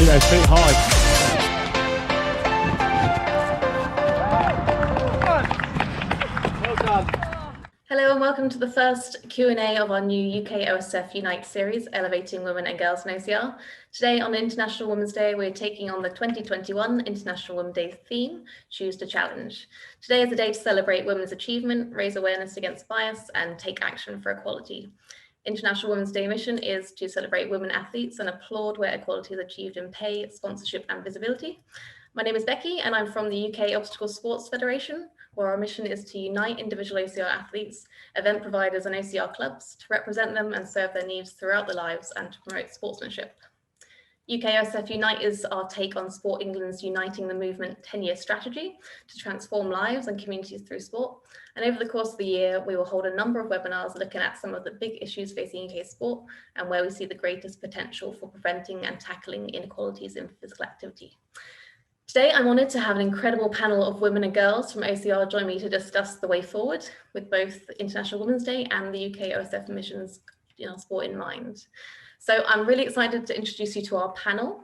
Keep those feet high. Hello and welcome to the first Q&A of our new UKOSF Unite series, Elevating Women and Girls in OCR. Today on International Women's Day, we're taking on the 2021 International Women's Day theme, Choose to Challenge. Today is a day to celebrate women's achievement, raise awareness against bias, and take action for equality. International Women's Day mission is to celebrate women athletes and applaud where equality is achieved in pay, sponsorship, and visibility. My name is Becky, and I'm from the UK Obstacle Sports Federation, where our mission is to unite individual OCR athletes, event providers, and OCR clubs to represent them and serve their needs throughout their lives and to promote sportsmanship. UKOSF Unite is our take on Sport England's Uniting the Movement 10-year strategy to transform lives and communities through sport. And over the course of the year, we will hold a number of webinars looking at some of the big issues facing UK sport and where we see the greatest potential for preventing and tackling inequalities in physical activity. Today, I'm honoured to have an incredible panel of women and girls from OCR join me to discuss the way forward with both International Women's Day and the UKOSF missions sport in mind. So I'm really excited to introduce you to our panel.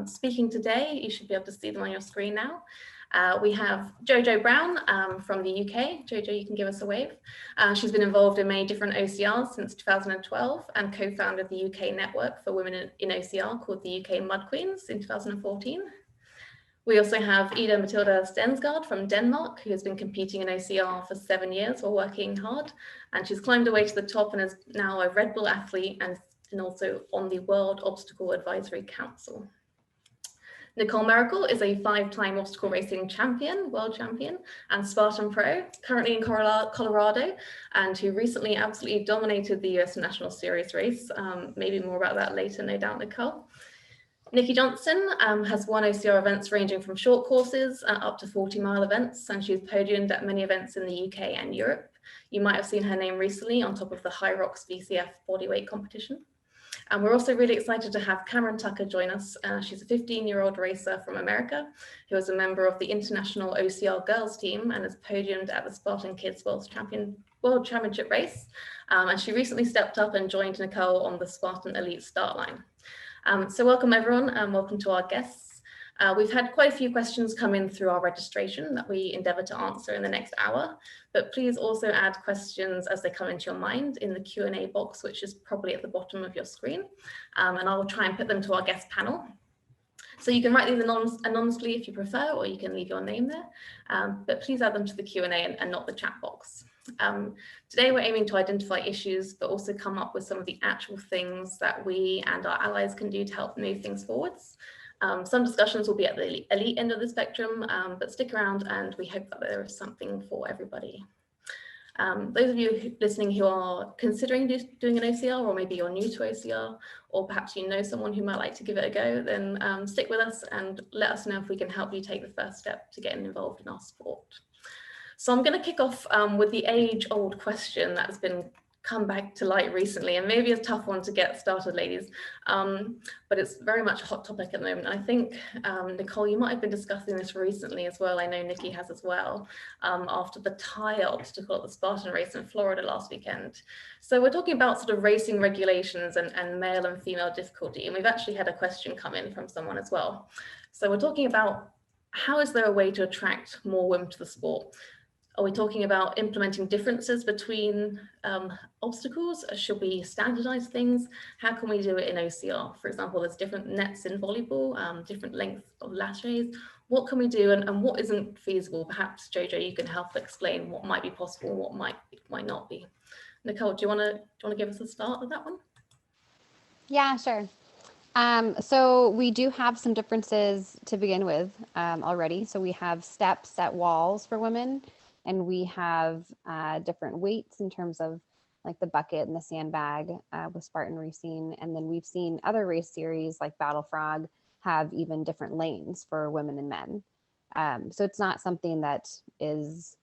Speaking today, you should be able to see them on your screen now. We have Jojo Brown from the UK. Jojo, you can give us a wave. She's been involved in many different OCRs since 2012 and co-founded the UK network for women in OCR called the UK Mud Queens in 2014. We also have Mathilde Steensgaard from Denmark, who has been competing in OCR for 7 years while working hard. And she's climbed her way to the top and is now a Red Bull athlete and also on the World Obstacle Advisory Council. Nicole Merkel is a 5-time obstacle racing champion, world champion, and Spartan pro, currently in Colorado, and who recently absolutely dominated the US National Series race. Maybe more about that later, no doubt, Nicole. Nikki has won OCR events ranging from short courses up to 40-mile events, and she's podiumed at many events in the UK and Europe. You might have seen her name recently on top of the Hyrox VCF bodyweight competition. And we're also really excited to have Cameron Tucker join us. She's a 15-year-old racer from America who is a member of the International OCR Girls team and has podiumed at the Spartan Kids World Championship race. And she recently stepped up and joined Nicole on the Spartan Elite start line. So welcome everyone and welcome to our guests. We've had quite a few questions come in through our registration that we endeavour to answer in the next hour, but please also add questions as they come into your mind in the Q&A box, which is probably at the bottom of your screen, and I will try and put them to our guest panel. So you can write these anonymously if you prefer, or you can leave your name there, but please add them to the Q&A and not the chat box. Today we're aiming to identify issues, but also come up with some of the actual things that we and our allies can do to help move things forwards. Some discussions will be at the elite end of the spectrum, but stick around and we hope that there is something for everybody. Those of you listening who are considering doing an OCR, or maybe you're new to OCR, or perhaps you know someone who might like to give it a go, then stick with us and let us know if we can help you take the first step to getting involved in our sport. So I'm going to kick off with the age-old question that has come back to light recently, and maybe a tough one to get started, ladies, but it's very much a hot topic at the moment. I think, Nicole, you might have been discussing this recently as well. I know Nikki has as well, after the tire obstacle at the Spartan race in Florida last weekend. So we're talking about sort of racing regulations and male and female difficulty, and we've actually had a question come in from someone as well. So we're talking about, how is there a way to attract more women to the sport? Are we talking about implementing differences between obstacles? Should we standardize things? How can we do it in OCR? For example, there's different nets in volleyball, different lengths of lashes. What can we do and what isn't feasible? Perhaps, Jojo, you can help explain what might be possible and what might not be. Nicole, do you want to give us a start of that one? Yeah, sure. So we do have some differences to begin with already. So we have steps at walls for women, and we have different weights in terms of like the bucket and the sandbag with Spartan racing. And then we've seen other race series like Battle Frog have even different lanes for women and men. So it's not something that is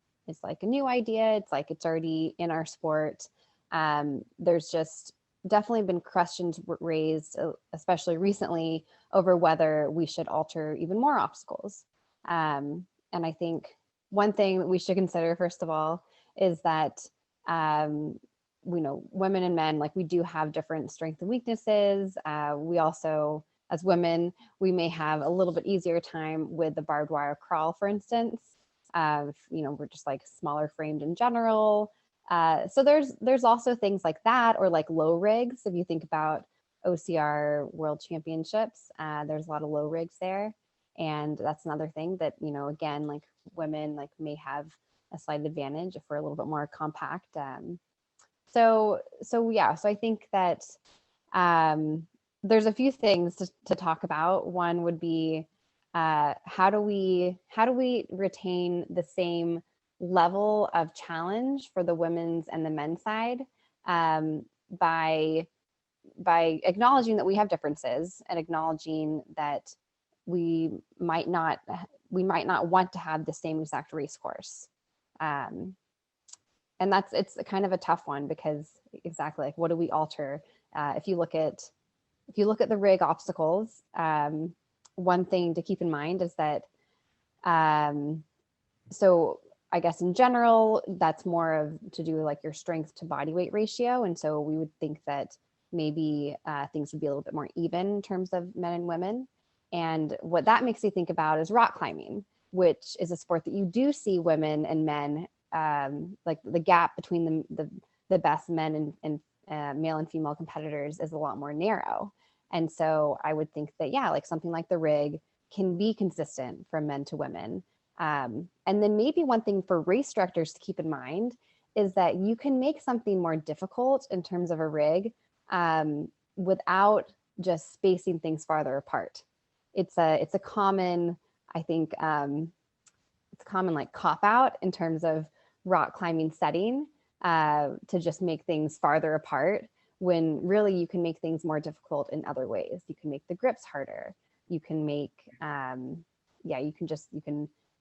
like a new idea. It's like it's already in our sport. There's just definitely been questions raised, especially recently, over whether we should alter even more obstacles. And I think one thing that we should consider, first of all, is that, women and men, like we do have different strengths and weaknesses. We also as women, we may have a little bit easier time with the barbed wire crawl, for instance. We're just like smaller framed in general. So there's also things like that, or like low rigs. If you think about OCR World Championships, there's a lot of low rigs there. And that's another thing that, again, like women like may have a slight advantage if we're a little bit more compact. So I think that there's a few things to talk about. One would be how do we retain the same level of challenge for the women's and the men's side by acknowledging that we have differences and acknowledging that we might not want to have the same exact race course. And it's kind of a tough one, because exactly like, what do we alter? If you look at the rig obstacles, one thing to keep in mind is that, so I guess in general, that's more of to do like your strength to body weight ratio. And so we would think that maybe things would be a little bit more even in terms of men and women. And what that makes me think about is rock climbing, which is a sport that you do see women and men, like the gap between the best men and male and female competitors is a lot more narrow. And so I would think that, like something like the rig can be consistent from men to women. And then maybe one thing for race directors to keep in mind is that you can make something more difficult in terms of a rig without just spacing things farther apart. It's a common, I think, it's a common like cop out in terms of rock climbing setting to just make things farther apart, when really you can make things more difficult in other ways. You can make the grips harder. You can make,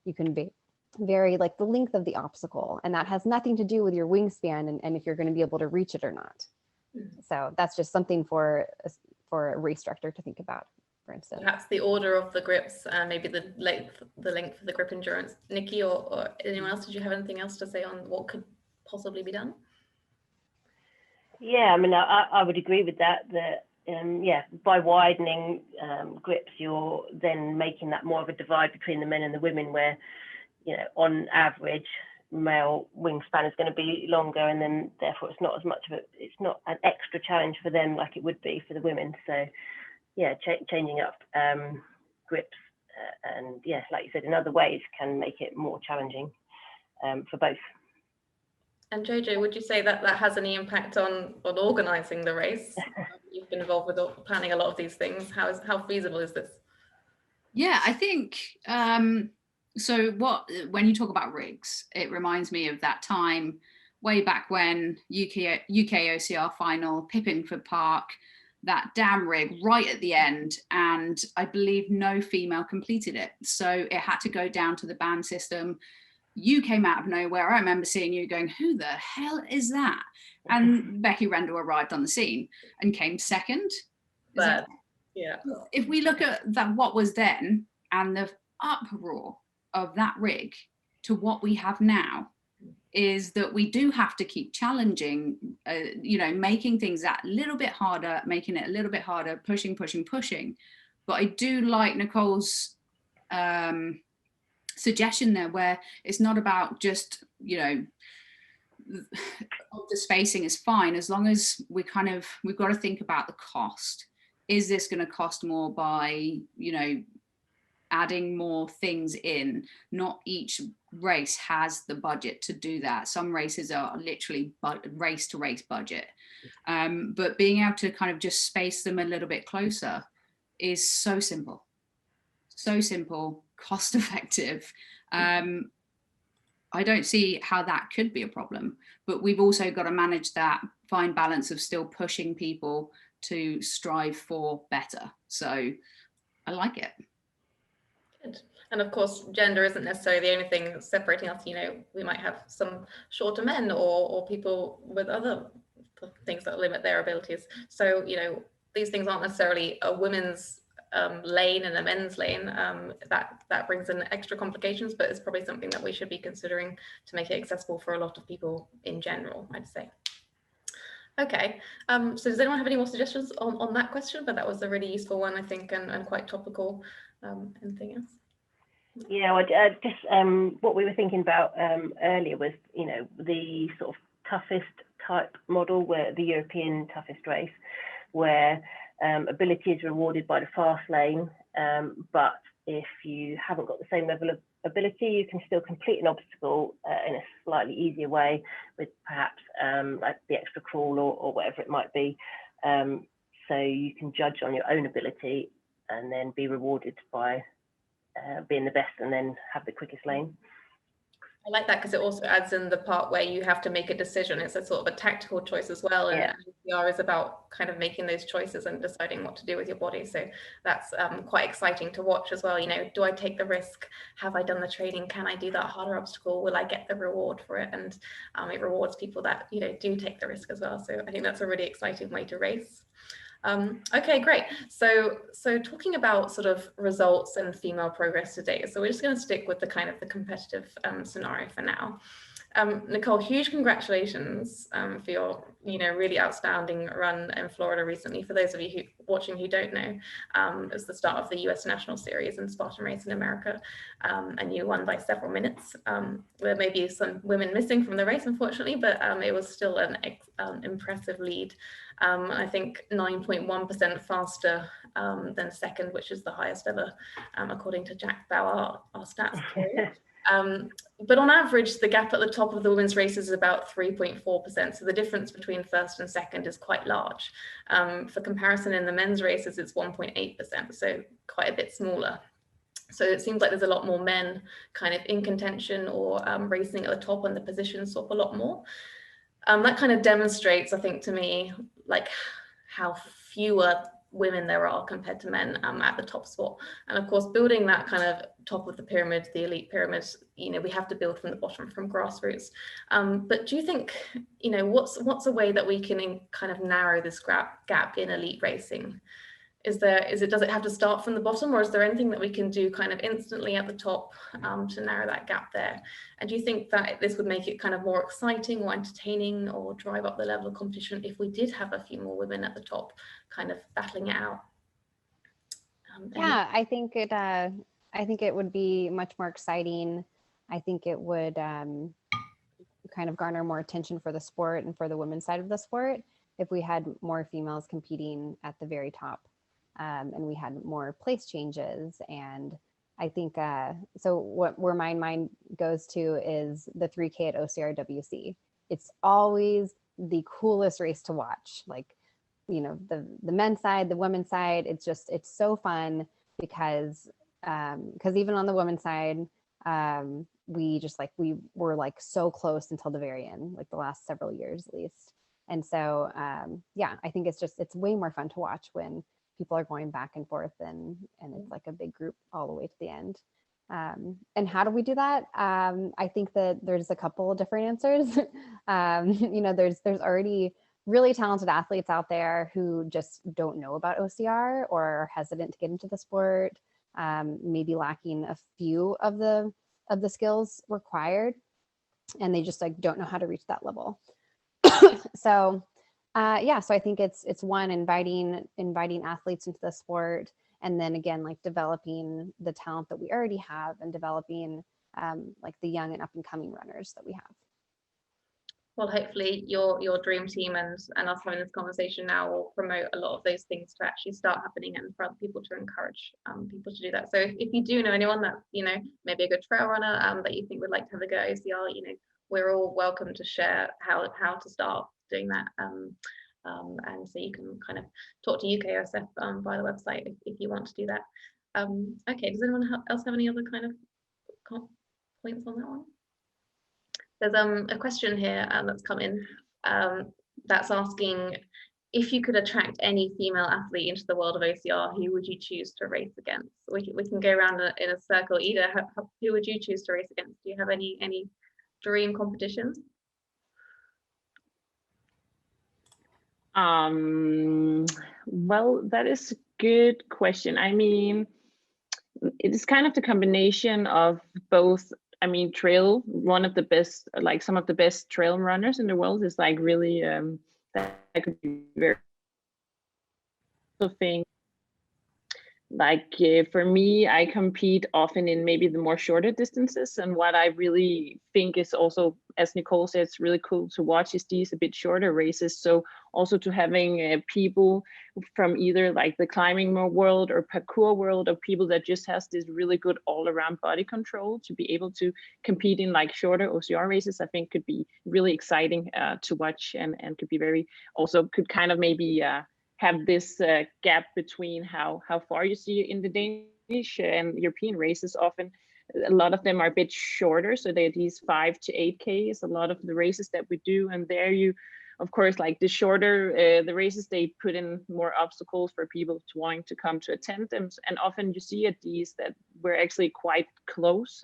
you can vary like the length of the obstacle, and that has nothing to do with your wingspan and if you're going to be able to reach it or not. So that's just something for a race director to think about, for instance. Perhaps the order of the grips, maybe the length of the grip endurance. Nikki or anyone else, did you have anything else to say on what could possibly be done? Yeah, I mean, I would agree with that, by widening grips, you're then making that more of a divide between the men and the women, where, on average, male wingspan is going to be longer, and then therefore it's not an extra challenge for them like it would be for the women. So changing up grips and like you said, in other ways can make it more challenging for both. And Jojo, would you say that has any impact on organising the race? You've been involved with planning a lot of these things. How feasible is this? Yeah, I think so. When you talk about rigs, it reminds me of that time way back when UK OCR final, Pippinford Park, that damn rig right at the end, and I believe no female completed it, so it had to go down to the band system. You came out of nowhere. I remember seeing you going, who the hell is that? And Becky Rendell arrived on the scene and came second. But yeah, if we look at that, what was then, and the uproar of that rig to what we have now, is that we do have to keep challenging, making things that little bit harder, making it a little bit harder, pushing. But I do like Nicole's suggestion there, where it's not about just, the spacing is fine, as long as we've got to think about the cost. Is this going to cost more by, adding more things in? Not each race has the budget to do that. Some races are literally race to race budget. But being able to kind of just space them a little bit closer is so simple, cost effective. I don't see how that could be a problem, but we've also got to manage that fine balance of still pushing people to strive for better. So I like it. Good. And of course, gender isn't necessarily the only thing separating us. We might have some shorter men or people with other things that limit their abilities. So, these things aren't necessarily a women's lane and a men's lane. That brings in extra complications, but it's probably something that we should be considering to make it accessible for a lot of people in general, I'd say. Okay, so does anyone have any more suggestions on that question? But that was a really useful one, I think, and quite topical. Anything else? Yeah, well, just what we were thinking about earlier was, you know, the sort of toughest type model, where the European toughest race, where ability is rewarded by the fast lane, but if you haven't got the same level of ability, you can still complete an obstacle in a slightly easier way, with perhaps like the extra crawl or whatever it might be. So you can judge on your own ability and then be rewarded by being the best and then have the quickest lane. I like that because it also adds in the part where you have to make a decision. It's a sort of a tactical choice as well. And PCR is about kind of making those choices and deciding what to do with your body. So that's quite exciting to watch as well. You know, do I take the risk? Have I done the training? Can I do that harder obstacle? Will I get the reward for it? And it rewards people that, you know, do take the risk as well. So I think that's a really exciting way to race. Okay, great. So talking about sort of results and female progress today. So we're just going to stick with the kind of the competitive scenario for now. Nicole, huge congratulations for your, you know, really outstanding run in Florida recently. For those of you watching who don't know, it was the start of the US National Series and Spartan race in America, and you won by several minutes. There may be some women missing from the race, unfortunately, but it was still an impressive lead. I think 9.1% faster than second, which is the highest ever, according to Jack Bauer, our stats. But on average, the gap at the top of the women's race is about 3.4%. So the difference between first and second is quite large. For comparison, in the men's races, it's 1.8%, so quite a bit smaller. So it seems like there's a lot more men kind of in contention or racing at the top, and the positions swap a lot more. That kind of demonstrates, I think, to me, like how fewer women there are compared to men at the top spot. And of course, building that kind of top of the pyramid, the elite pyramid, you know, we have to build from the bottom, from grassroots. But do you think, you know, what's a way that we can kind of narrow this gap in elite racing? Does it have to start from the bottom, or is there anything that we can do kind of instantly at the top to narrow that gap there? And do you think that this would make it kind of more exciting or entertaining or drive up the level of competition if we did have a few more women at the top kind of battling it out? Yeah, I think it would be much more exciting. I think it would kind of garner more attention for the sport and for the women's side of the sport if we had more females competing at the very top. And we had more place changes. And I think, so where my mind goes to is the 3K at OCRWC. It's always the coolest race to watch. Like, you know, the men's side, the women's side, it's so fun because even on the women's side, we were like so close until the very end, like the last several years at least. And so, yeah, I think it's way more fun to watch when people are going back and forth and it's like a big group all the way to the end. And how do we do that? I think that there's a couple of different answers. You know, there's already really talented athletes out there who just don't know about OCR or are hesitant to get into the sport, maybe lacking a few of the skills required, and they just like don't know how to reach that level. So yeah, so I think it's one, inviting athletes into the sport, and then again, like developing the talent that we already have and developing like the young and up and coming runners that we have. Well, hopefully your dream team and us having this conversation now will promote a lot of those things to actually start happening, and for other people to encourage people to do that. So if you do know anyone that, you know, maybe a good trail runner that you think would like to have a go at OCR, you know, we're all welcome to share how to start doing that. And so you can kind of talk to UKOSF via the website if you want to do that. Okay, does anyone else have any other kind of points on that one? There's a question here that's come in that's asking, if you could attract any female athlete into the world of OCR, who would you choose to race against? We can go around in a circle. Ida, who would you choose to race against? Do you have any dream competitions? Well, that is a good question. I mean, it is kind of the combination of both. I mean, trail, one of the best, like some of the best trail runners in the world is like really that could be very thing. Like for me, I compete often in maybe the more shorter distances, and what I really think is also, as Nicole said, it's really cool to watch is these a bit shorter races. So also to having people from either like the climbing world or parkour world, or people that just has this really good all-around body control to be able to compete in like shorter OCR races, I think could be really exciting to watch, and could be very, also could kind of maybe have this gap between how far you see in the Danish and European races. Often a lot of them are a bit shorter, so they're these 5 to 8K is a lot of the races that we do, and there you, of course, like the shorter the races, they put in more obstacles for people to wanting to come to attend them, and often you see at these that we're actually quite close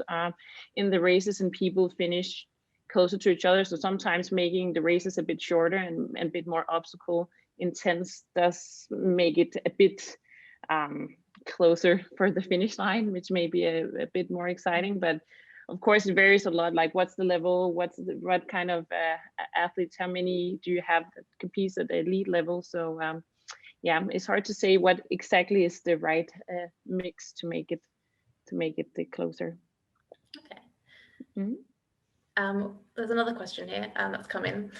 in the races, and people finish closer to each other. So sometimes making the races a bit shorter and a bit more obstacle intense does make it a bit closer for the finish line, which may be a bit more exciting. But of course it varies a lot, like what's the level, what kind of athletes, how many do you have that competes at the elite level. So yeah, it's hard to say what exactly is the right mix to make it closer. Okay. Mm-hmm. There's another question here that's come in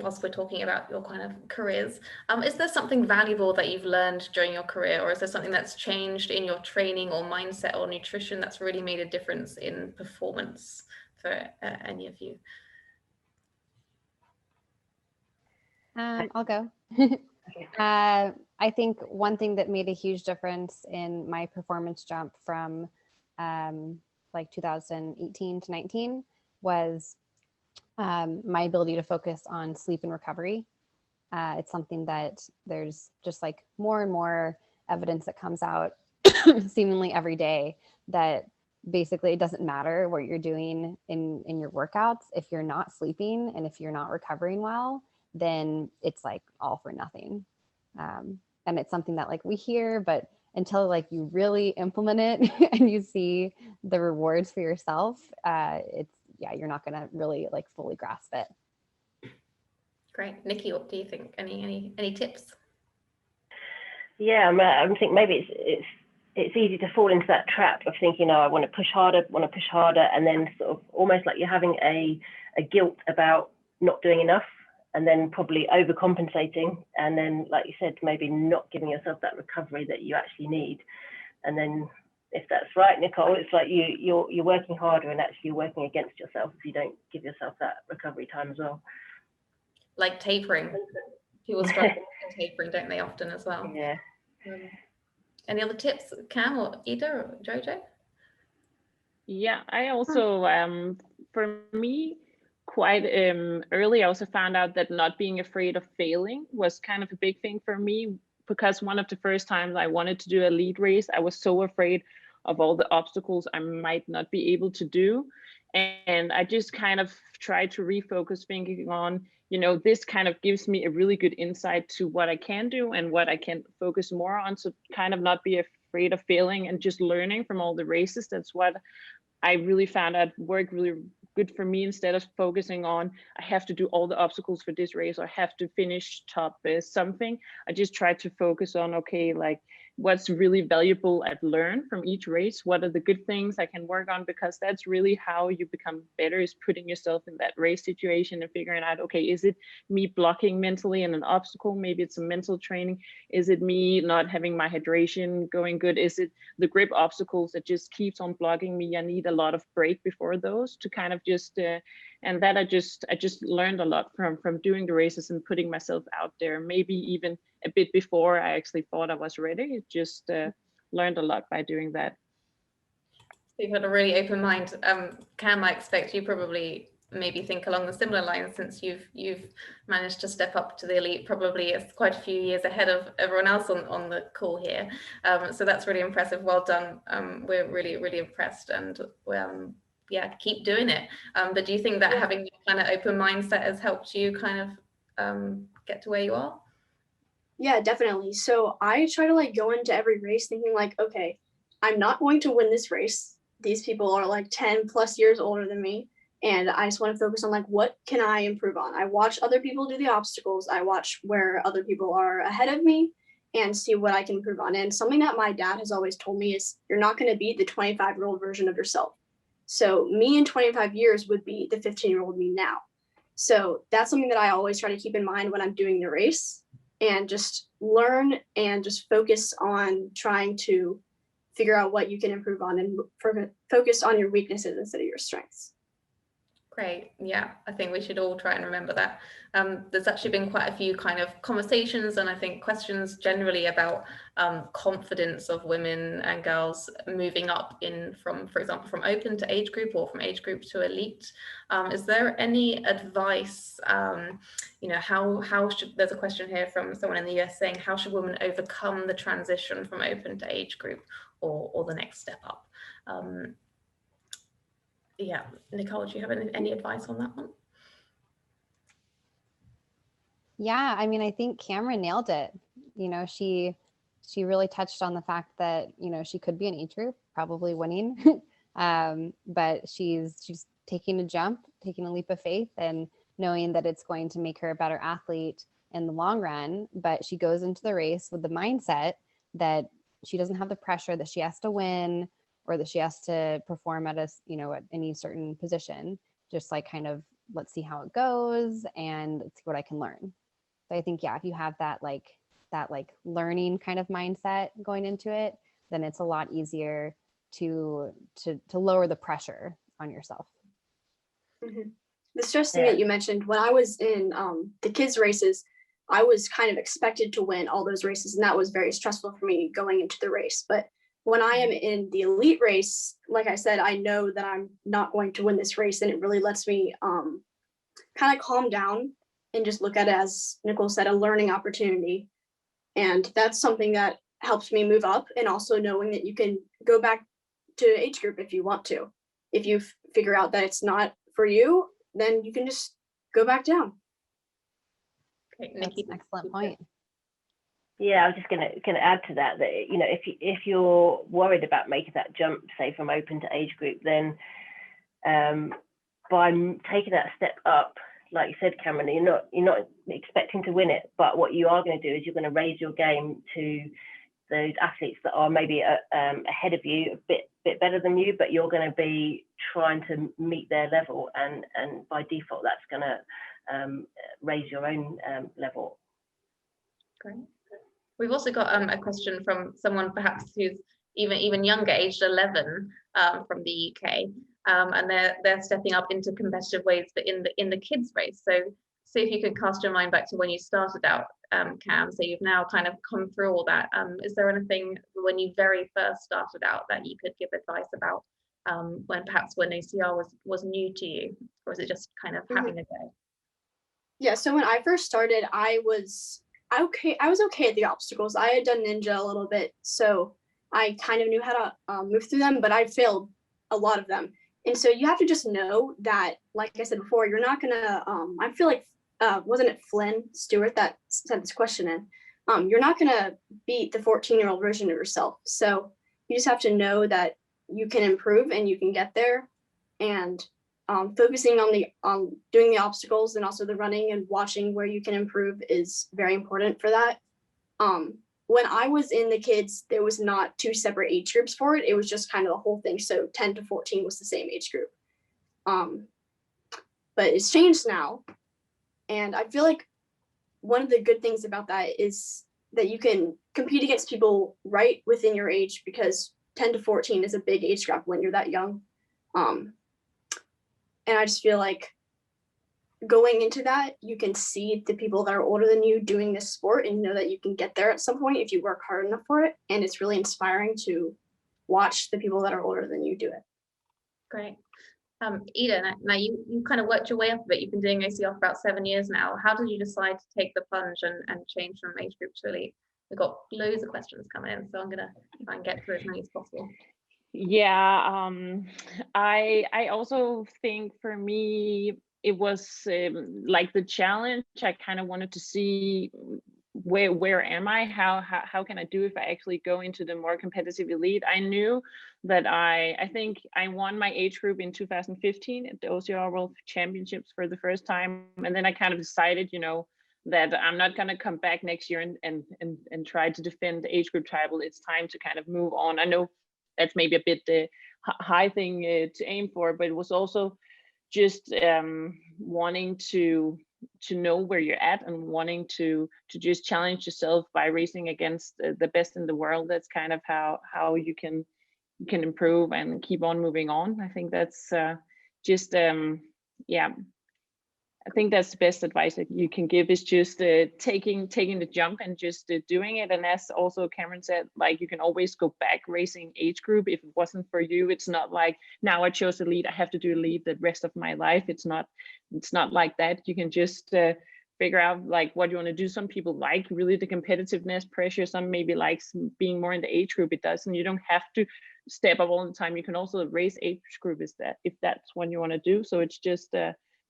whilst we're talking about your kind of careers. Is there something valuable that you've learned during your career, or is there something that's changed in your training or mindset or nutrition that's really made a difference in performance for any of you? I'll go. I think one thing that made a huge difference in my performance jump from like 2018 to 19 was my ability to focus on sleep and recovery. It's something that there's just like more and more evidence that comes out seemingly every day that basically it doesn't matter what you're doing in your workouts. If you're not sleeping and if you're not recovering well, then it's like all for nothing. And it's something that like we hear, but until like you really implement it and you see the rewards for yourself, you're not gonna really like fully grasp it. Great. Nikki, what do you think? Any tips? Yeah, I think maybe it's easy to fall into that trap of thinking, oh, I want to push harder, and then sort of almost like you're having a guilt about not doing enough, and then probably overcompensating, and then, like you said, maybe not giving yourself that recovery that you actually need. And then if that's right, Nicole, it's like you're working harder and actually you're working against yourself if you don't give yourself that recovery time as well. Like tapering. People struggle with tapering, don't they, often as well? Yeah. Any other tips, Cam or Ida or Jojo? Yeah, I also, for me, quite early, I also found out that not being afraid of failing was kind of a big thing for me, because one of the first times I wanted to do a lead race, I was so afraid of all the obstacles I might not be able to do. And I just kind of tried to refocus thinking on, this kind of gives me a really good insight to what I can do and what I can focus more on. So kind of not be afraid of failing and just learning from all the races. That's what I really found out worked really good for me, instead of focusing on, I have to do all the obstacles for this race, or I have to finish top something. I just tried to focus on, okay, like what's really valuable I've learned from each race, what are the good things I can work on, because that's really how you become better, is putting yourself in that race situation and figuring out, okay, is it me blocking mentally in an obstacle? Maybe it's some mental training. Is it me not having my hydration going good? Is it the grip obstacles that just keeps on blocking me? I need a lot of break before those to kind of just and that I just learned a lot from doing the races and putting myself out there, maybe even a bit before I actually thought I was ready. Just learned a lot by doing that. You've had a really open mind. Cam, I expect you probably maybe think along the similar lines, since you've managed to step up to the elite, probably it's quite a few years ahead of everyone else on the call here. So that's really impressive. Well done. We're really, really impressed, and yeah, keep doing it. But do you think that having a kind of open mindset has helped you kind of get to where you are? Yeah, definitely. So I try to like go into every race thinking like, okay, I'm not going to win this race. These people are like 10 plus years older than me. And I just want to focus on like, what can I improve on? I watch other people do the obstacles. I watch where other people are ahead of me and see what I can improve on. And something that my dad has always told me is you're not going to beat the 25-year-old version of yourself. So me in 25 years would be the 15-year-old me now. So that's something that I always try to keep in mind when I'm doing the race, and just learn and just focus on trying to figure out what you can improve on and focus on your weaknesses instead of your strengths. Great. Yeah, I think we should all try and remember that. There's actually been quite a few kind of conversations and I think questions generally about confidence of women and girls moving up in from, for example, from open to age group or from age group to elite. Is there any advice, you know, how should, there's a question here from someone in the US saying, how should women overcome the transition from open to age group or the next step up? Yeah, Nicole, do you have any advice on that one? Yeah, I mean, I think Cameron nailed it. You know, she really touched on the fact that, you know, she could be an age group, probably winning, but she's taking a jump, taking a leap of faith, and knowing that it's going to make her a better athlete in the long run. But she goes into the race with the mindset that she doesn't have the pressure that she has to win, or that she has to perform at a, you know, at any certain position. Just like kind of, let's see how it goes and let's see what I can learn. So I think, yeah, if you have that like learning kind of mindset going into it, then it's a lot easier to lower the pressure on yourself. Mm-hmm. The stress thing that you mentioned, when I was in the kids races, I was kind of expected to win all those races, and that was very stressful for me going into the race. But when I am in the elite race, like I said, I know that I'm not going to win this race, and it really lets me kind of calm down and just look at it, as Nicole said, a learning opportunity. And that's something that helps me move up, and also knowing that you can go back to age group if you want to. If you figure out that it's not for you, then you can just go back down. Okay, Nikki, excellent point. Yeah, I was just gonna add to that you know, if you're worried about making that jump, say from open to age group, then by taking that step up, like you said, Cameron, you're not expecting to win it, but what you are going to do is you're going to raise your game to those athletes that are maybe ahead of you, a bit better than you, but you're going to be trying to meet their level, and by default that's going to raise your own level. Great. We've also got a question from someone perhaps who's even younger, aged 11, from the UK, and they're stepping up into competitive ways, but in the kids race. So if you could cast your mind back to when you started out, Cam. So you've now kind of come through all that. Is there anything when you very first started out that you could give advice about when OCR was new to you, or was it just kind of having a go? Yeah. So when I first started, I was okay at the obstacles. I had done ninja a little bit, so I kind of knew how to move through them, but I failed a lot of them. And so you have to just know that, like I said before, you're not gonna, I feel like, wasn't it Flynn Stewart that sent this question in? You're not gonna beat the 14-year-old version of yourself. So you just have to know that you can improve and you can get there, and focusing on doing the obstacles and also the running and watching where you can improve is very important for that. When I was in the kids, there was not two separate age groups for it. It was just kind of the whole thing. So 10 to 14 was the same age group. But it's changed now. And I feel like one of the good things about that is that you can compete against people right within your age, because 10 to 14 is a big age gap when you're that young. And I just feel like going into that, you can see the people that are older than you doing this sport and know that you can get there at some point if you work hard enough for it. And it's really inspiring to watch the people that are older than you do it. Great. Ida, now you kind of worked your way up a bit. You've been doing OCR for about 7 years now. How did you decide to take the plunge and change from age group to elite? We've got loads of questions coming in, so I'm going to try and get through as many as possible. Yeah, I also think for me, it was like the challenge. I kind of wanted to see where am I? How can I do if I actually go into the more competitive elite? I knew that I think I won my age group in 2015 at the OCR World Championships for the first time, and then I kind of decided, you know, that I'm not going to come back next year and try to defend the age group title. It's time to kind of move on. I know that's maybe a bit the high thing to aim for, but it was also just wanting to know where you're at and wanting to just challenge yourself by racing against the best in the world. That's kind of how you can improve and keep on moving on. I think that's just yeah, I think that's the best advice that you can give, is just taking the jump and just doing it. And as also Cameron said, like, you can always go back racing age group if it wasn't for you. It's not like, now I chose elite, I have to do elite the rest of my life. It's not like that. You can just figure out like what you want to do. Some people like really the competitiveness pressure. Some maybe likes being more in the age group. It doesn't. You don't have to step up all the time. You can also race age group if that's what you want to do. So it's just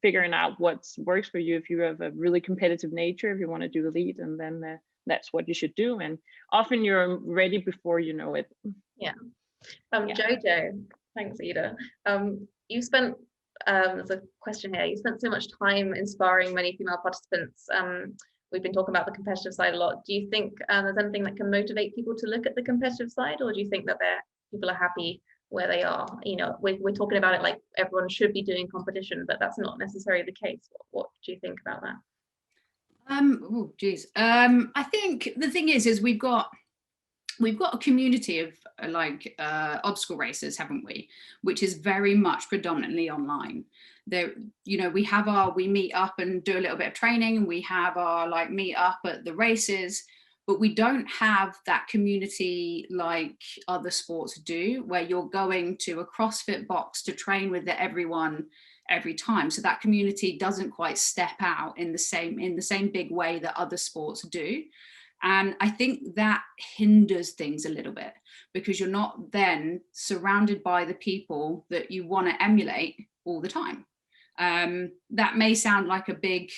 figuring out what works for you. If you have a really competitive nature, if you want to do elite, and then that's what you should do. And often you're ready before you know it. Yeah. Jojo, thanks, Ida. You spent, there's a question here, you spent so much time inspiring many female participants. We've been talking about the competitive side a lot. Do you think there's anything that can motivate people to look at the competitive side, or do you think that people are happy where they are? You know, we're talking about it like everyone should be doing competition, but that's not necessarily the case. What do you think about that? Oh geez, I think the thing is we've got a community of like obstacle racers, haven't we, which is very much predominantly online. There, you know, we meet up and do a little bit of training, and we have our like meet up at the races, but we don't have that community like other sports do, where you're going to a CrossFit box to train with everyone every time. So that community doesn't quite step out in the same big way that other sports do. And I think that hinders things a little bit, because you're not then surrounded by the people that you want to emulate all the time. That may sound like a big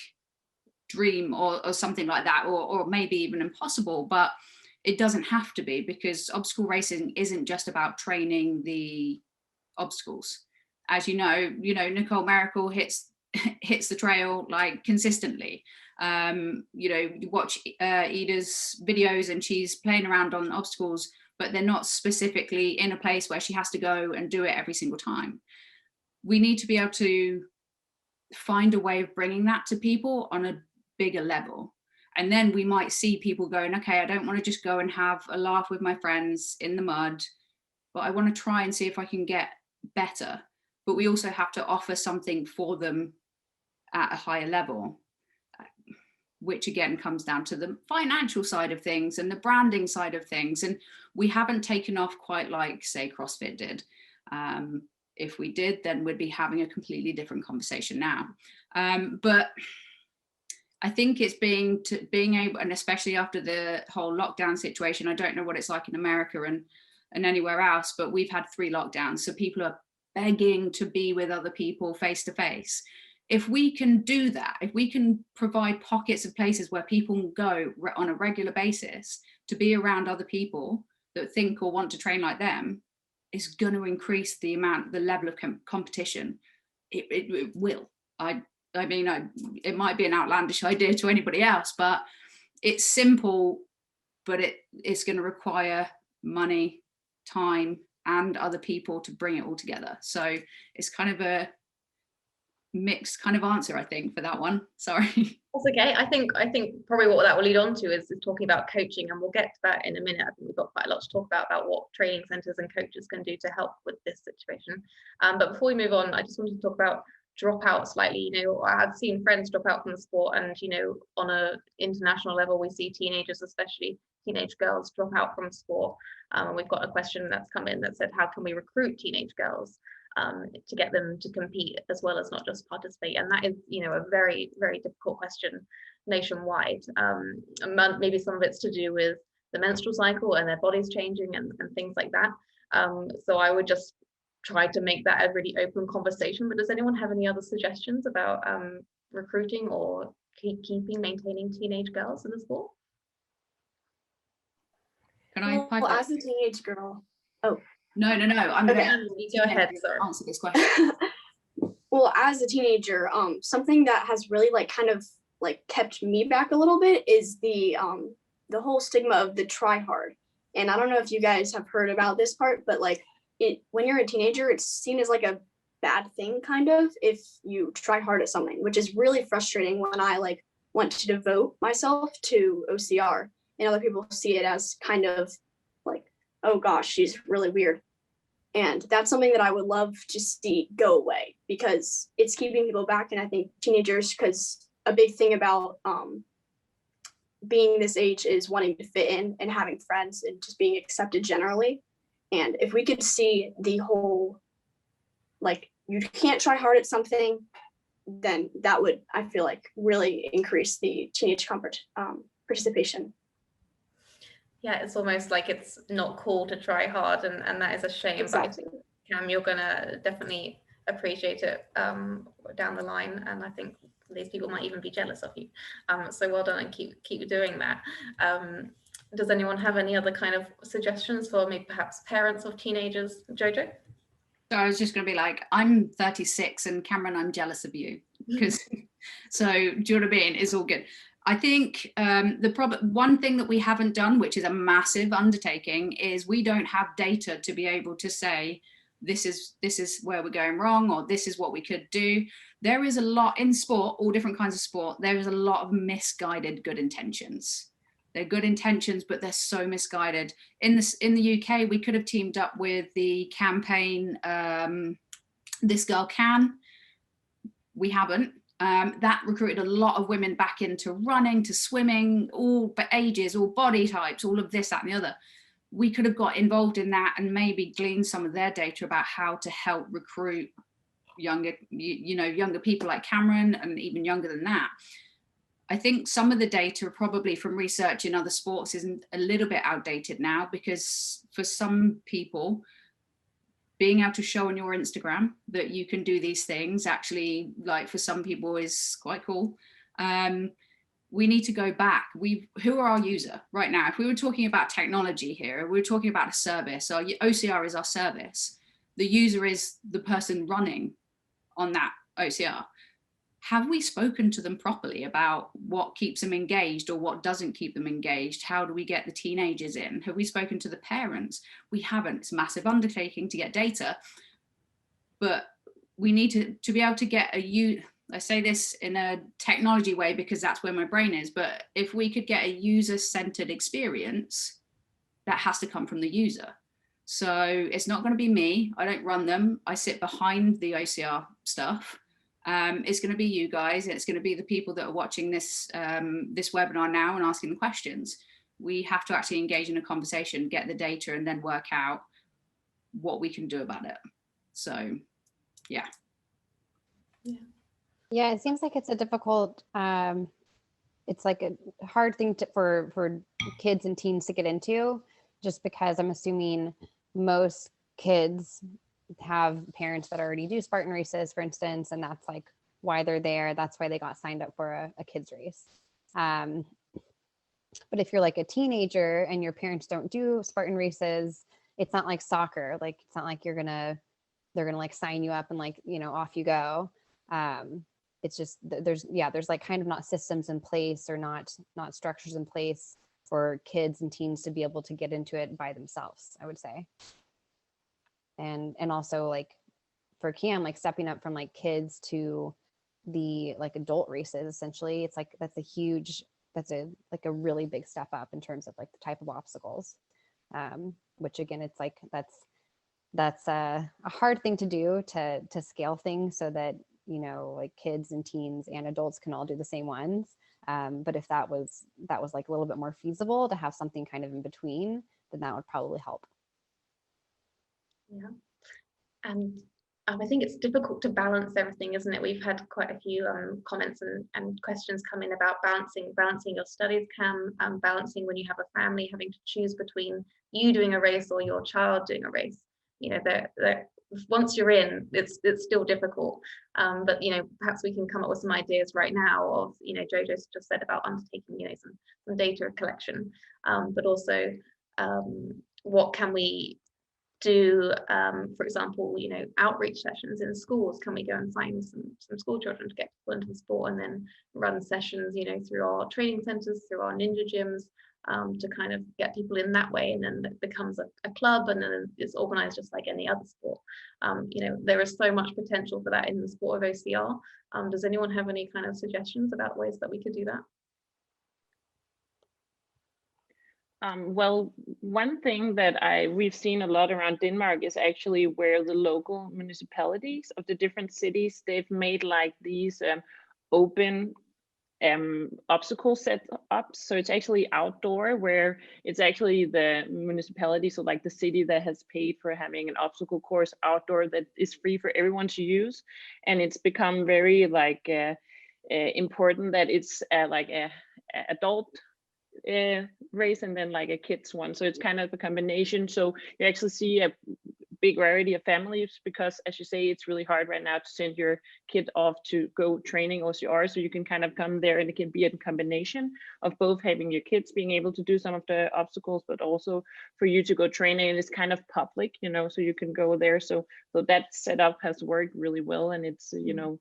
dream or something like that, or maybe even impossible, but it doesn't have to be, because obstacle racing isn't just about training the obstacles. As you know, Nicole Merkel hits the trail like consistently. You know, you watch Ida's videos and she's playing around on obstacles, but they're not specifically in a place where she has to go and do it every single time. We need to be able to find a way of bringing that to people on a bigger level. And then we might see people going, okay, I don't want to just go and have a laugh with my friends in the mud, but I want to try and see if I can get better. But we also have to offer something for them at a higher level, which again comes down to the financial side of things and the branding side of things. And we haven't taken off quite like, say, CrossFit did. If we did, then we'd be having a completely different conversation now. But I think it's being able, and especially after the whole lockdown situation, I don't know what it's like in America and anywhere else, but we've had 3 lockdowns. So people are begging to be with other people face to face. If we can do that, if we can provide pockets of places where people can go on a regular basis to be around other people that think or want to train like them, it's going to increase the level of competition. It will. I mean, it might be an outlandish idea to anybody else, but it's simple, but it's going to require money, time, and other people to bring it all together. So it's kind of a mixed kind of answer, I think, for that one. Sorry. That's okay. I think probably what that will lead on to is talking about coaching, and we'll get to that in a minute. I think we've got quite a lot to talk about what training centres and coaches can do to help with this situation. But before we move on, I just wanted to talk about dropout slightly. You know, I've seen friends drop out from the sport, and you know, on a international level, we see teenagers, especially teenage girls, drop out from sport. And we've got a question that's come in that said, how can we recruit teenage girls to get them to compete as well as not just participate? And that is, you know, a very, very difficult question nationwide. Maybe some of it's to do with the menstrual cycle and their bodies changing and things like that. So I would just try to make that a really open conversation. But does anyone have any other suggestions about recruiting or maintaining teenage girls in the sport? Can I pipe Well, up? as a teenage girl, No. I'm Okay. going You go ahead, sorry. to answer this question. well, as a teenager, something that has really like kind of like kept me back a little bit is the whole stigma of the try hard. And I don't know if you guys have heard about this part, but like when you're a teenager, it's seen as like a bad thing kind of if you try hard at something, which is really frustrating when I like want to devote myself to OCR and other people see it as kind of like, oh gosh, she's really weird. And that's something that I would love to see go away because it's keeping people back. And I think teenagers, because a big thing about being this age is wanting to fit in and having friends and just being accepted generally. And if we could see the whole, like, you can't try hard at something, then that would, I feel like, really increase the teenage participation. Yeah, it's almost like it's not cool to try hard, and that is a shame. Exactly. But Cam, you're gonna definitely appreciate it down the line, and I think these people might even be jealous of you. So well done, and keep doing that. Does anyone have any other kind of suggestions for maybe perhaps parents of teenagers? Jojo? So I was just going to be like, I'm 36 and Cameron, I'm jealous of you. Because so do you know what I mean? It's all good. I think one thing that we haven't done, which is a massive undertaking, is we don't have data to be able to say, this is where we're going wrong, or this is what we could do. There is a lot in sport, all different kinds of sport. There is a lot of misguided good intentions. They're good intentions, but they're so misguided. In the UK, we could have teamed up with the campaign, This Girl Can. We haven't. That recruited a lot of women back into running, to swimming, all ages, all body types, all of this, that, and the other. We could have got involved in that and maybe gleaned some of their data about how to help recruit younger people like Cameron, and even younger than that. I think some of the data probably from research in other sports isn't a little bit outdated now, because for some people, being able to show on your Instagram that you can do these things actually, like, for some people is quite cool. We need to go back. Who are our user right now? If we were talking about technology here, we were talking about a service. Our OCR is our service. The user is the person running on that OCR. Have we spoken to them properly about what keeps them engaged or what doesn't keep them engaged? How do we get the teenagers in? Have we spoken to the parents? We haven't. It's a massive undertaking to get data, but we need to be able to get I say this in a technology way because that's where my brain is, but if we could get a user-centered experience, that has to come from the user. So it's not going to be me. I don't run them. I sit behind the OCR stuff. It's going to be you guys. It's going to be the people that are watching this webinar now and asking the questions. We have to actually engage in a conversation, get the data, and then work out what we can do about it. So, yeah. Yeah, it seems like it's a difficult, it's like a hard thing for kids and teens to get into, just because I'm assuming most kids have parents that already do Spartan races, for instance, and that's like why they're there. That's why they got signed up for a kids race. But if you're like a teenager and your parents don't do Spartan races, it's not like soccer. Like, it's not like they're gonna like sign you up and like, off you go. It's just there's like kind of not systems in place or not structures in place for kids and teens to be able to get into it by themselves, I would say. And also, like, for Cam, like stepping up from like kids to the like adult races, essentially, it's like that's a really big step up in terms of like the type of obstacles, which again, it's like that's a hard thing to do, to scale things so that like kids and teens and adults can all do the same ones. But if that was like a little bit more feasible to have something kind of in between, then that would probably help. Yeah, and I think it's difficult to balance everything, isn't it? We've had quite a few comments and questions come in about balancing your studies, Cam, balancing when you have a family, having to choose between you doing a race or your child doing a race. Once you're in, it's still difficult. But perhaps we can come up with some ideas right now of, Jojo's just said about undertaking, some data collection, but also what can we do, for example, you know, outreach sessions in schools? Can we go and find some school children to get people into the sport, and then run sessions, you know, through our training centres, through our ninja gyms, to kind of get people in that way, and then it becomes a club, and then it's organised just like any other sport. You know, there is so much potential for that in the sport of OCR. Does anyone have any kind of suggestions about ways that we could do that? Well, one thing that we've seen a lot around Denmark is actually where the local municipalities of the different cities, they've made like these open obstacle set up. So it's actually outdoor, where it's actually the municipality, so like the city, that has paid for having an obstacle course outdoor that is free for everyone to use. And it's become very like important that it's like a adult race and then like a kids one, so it's kind of a combination. So you actually see a big variety of families, because as you say, it's really hard right now to send your kid off to go training OCR, so you can kind of come there, and it can be a combination of both having your kids being able to do some of the obstacles, but also for you to go training, and it's kind of public, you know, so you can go there. So that setup has worked really well, and it's, you know,